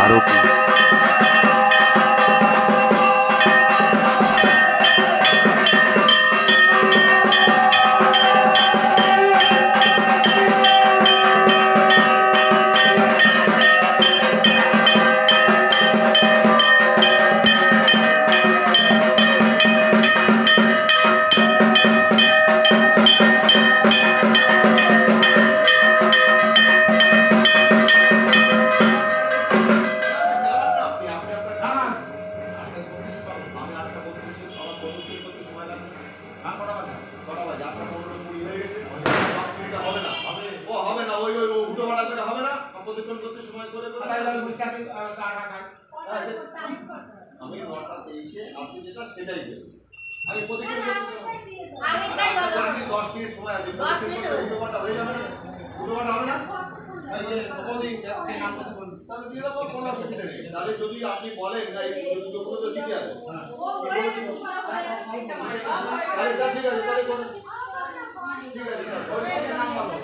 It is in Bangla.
আরতি আমি 9:23 আছে যেটা সেটাই দেব। আমি প্রতিদিন 10 মিনিট সময় আছে, উল্টোপাল্টা হয়ে যাবে না, উল্টোপাল্টা হবে না। এই যে কদিন আপনি নাম কথা বলুন, তাহলে দিয়ে দেবো, কোনো অসুবিধা নেই। তাহলে যদি আপনি বলেন না এই দুটোগুলো তো দিতে হবে, তাহলে ঠিক আছে, তাহলে করুন, ঠিক আছে, নাম বলো।